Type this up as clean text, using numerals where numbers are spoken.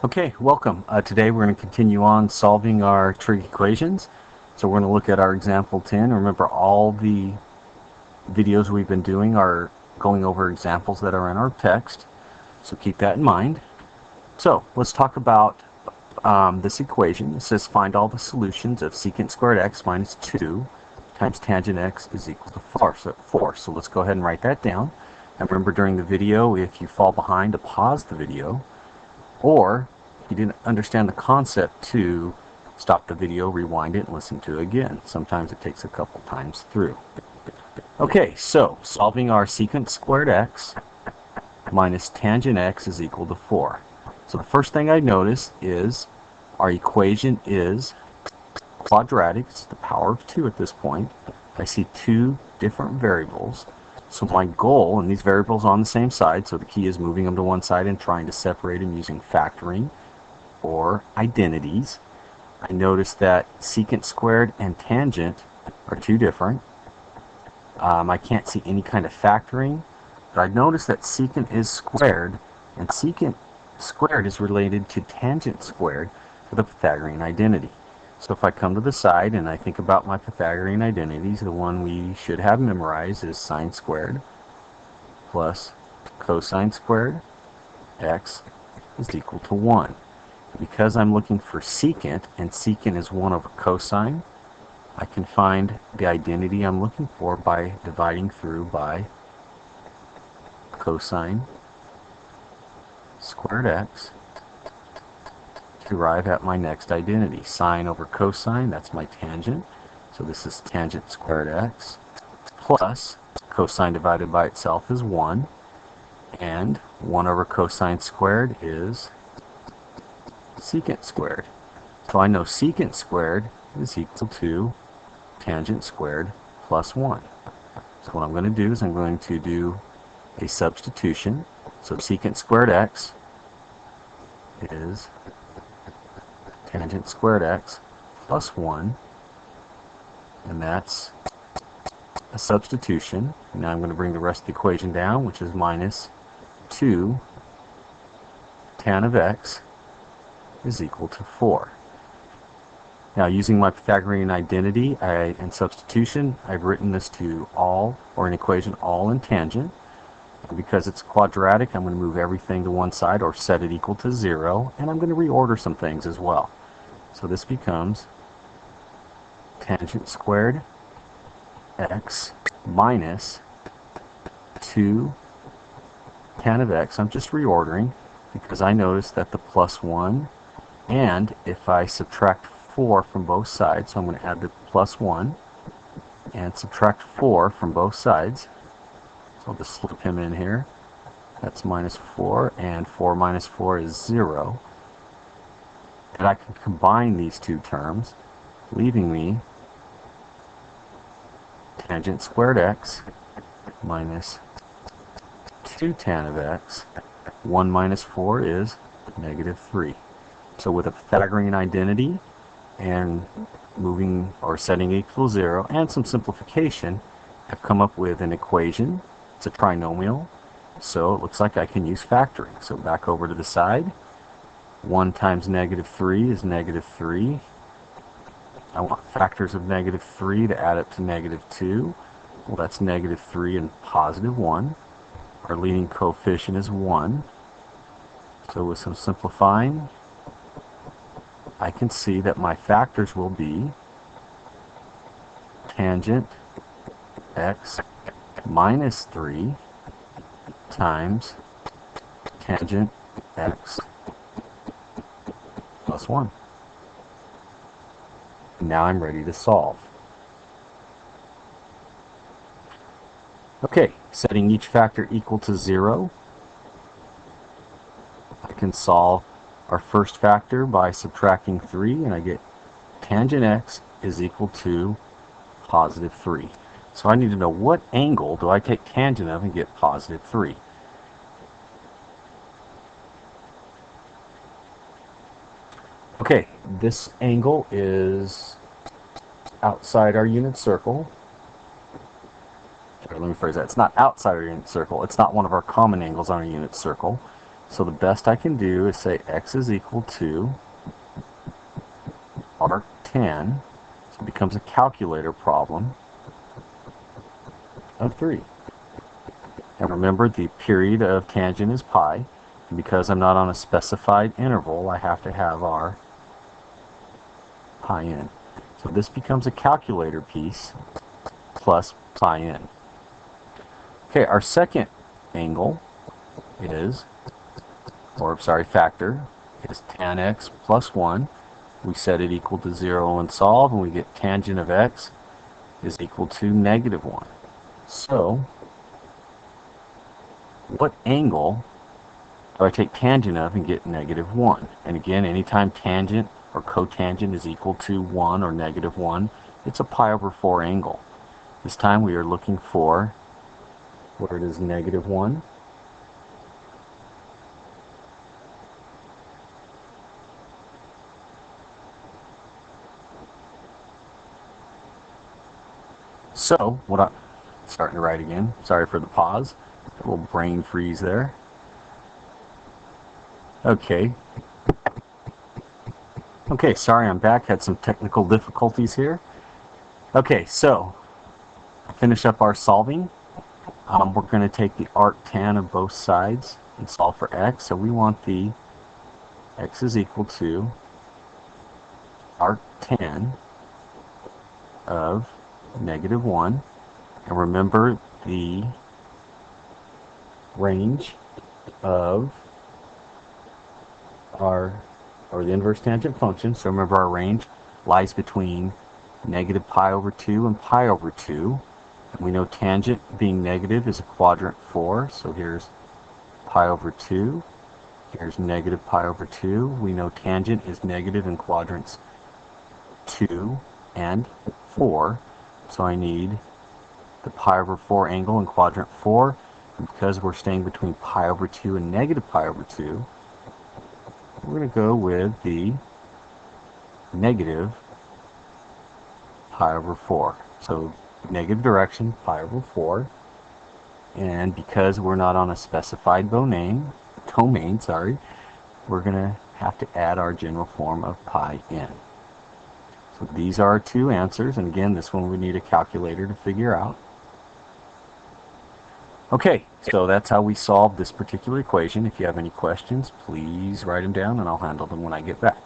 Okay, welcome. Today we're going to continue on solving our trig equations. So we're going to look at our example 10. Remember, all the videos we've been doing are going over examples that are in our text. So keep that in mind. So let's talk about this equation. It says find all the solutions of secant squared x minus 2 times tangent x is equal to 4. So let's go ahead and write that down. And remember, during the video, if you fall behind, to pause the video, or if you didn't understand the concept, to stop the video, rewind it, and listen to it again. Sometimes it takes a couple times through. Okay, so solving our secant squared x minus tangent x is equal to 4. So the first thing I notice is our equation is quadratic. It's the power of 2 at this point. I see two different variables. So my goal, and these variables on the same side, so the key is moving them to one side and trying to separate them using factoring or identities. I notice that secant squared and tangent are two different. I can't see any kind of factoring, but I notice that secant is squared, and secant squared is related to tangent squared for the Pythagorean identity. So if I come to the side and I think about my Pythagorean identities, the one we should have memorized is sine squared plus cosine squared x is equal to 1. Because I'm looking for secant, and secant is 1 over cosine, I can find the identity I'm looking for by dividing through by cosine squared x to arrive at my next identity. Sine over cosine, that's my tangent. So this is tangent squared x plus cosine divided by itself is 1. And 1 over cosine squared is secant squared. So I know secant squared is equal to tangent squared plus 1. So what I'm going to do is I'm going to do a substitution. So secant squared x is tangent squared x plus 1, and that's a substitution. Now I'm going to bring the rest of the equation down, which is minus 2 tan of x is equal to 4. Now, using my Pythagorean identity and substitution, I've written this to all, or an equation all in tangent. And because it's quadratic, I'm going to move everything to one side or set it equal to 0, and I'm going to reorder some things as well. So this becomes tangent squared x minus 2 tan of x. I'm just reordering because I noticed that the plus 1, and if I subtract 4 from both sides, so I'm going to add the plus 1 and subtract 4 from both sides. So I'll just slip him in here. That's minus 4, and 4 minus 4 is 0. And I can combine these two terms, leaving me tangent squared x minus 2 tan of x. 1 minus 4 is negative 3. So with a Pythagorean identity and moving or setting equal 0 and some simplification, I've come up with an equation. It's a trinomial, so it looks like I can use factoring. So back over to the side. 1 times negative 3 is negative 3. I want factors of negative 3 to add up to negative 2. Well, that's negative 3 and positive 1. Our leading coefficient is 1. So with some simplifying, I can see that my factors will be tangent x minus 3 times tangent x plus 1. Now I'm ready to solve. Okay, setting each factor equal to 0, I can solve our first factor by subtracting 3, and I get tangent x is equal to positive 3. So I need to know what angle do I take tangent of and get positive 3. Okay, this angle is outside our unit circle. Or let me phrase that. It's not outside our unit circle. It's not one of our common angles on our unit circle. So the best I can do is say x is equal to arc10. So it becomes a calculator problem of 3. And remember, the period of tangent is pi. And because I'm not on a specified interval, I have to have our pi n. So this becomes a calculator piece plus pi n. Okay, our second angle is, factor is tan x plus 1. We set it equal to 0 and solve, and we get tangent of x is equal to negative 1. So, what angle do I take tangent of and get negative 1? And again, anytime tangent or cotangent is equal to 1 or negative 1, it's a pi over 4 angle. This time we are looking for where it is negative 1. So, starting to write again. Sorry for the pause. A little brain freeze there. Okay. Okay, sorry I'm back. Had some technical difficulties here. Okay, so finish up our solving. We're going to take the arctan of both sides and solve for x. So we want the x is equal to arctan of negative 1. And remember the range of the inverse tangent function. So remember, our range lies between negative pi over 2 and pi over 2. And we know tangent being negative is a quadrant 4. So here's pi over 2. Here's negative pi over 2. We know tangent is negative in quadrants 2 and 4. So I need the pi over 4 angle in quadrant 4. And because we're staying between pi over 2 and negative pi over 2, we're going to go with the negative pi over 4. So negative direction, pi over 4. And because we're not on a specified domain, we're going to have to add our general form of pi n. So these are our two answers. And again, this one we need a calculator to figure out. Okay, so that's how we solve this particular equation. If you have any questions, please write them down and I'll handle them when I get back.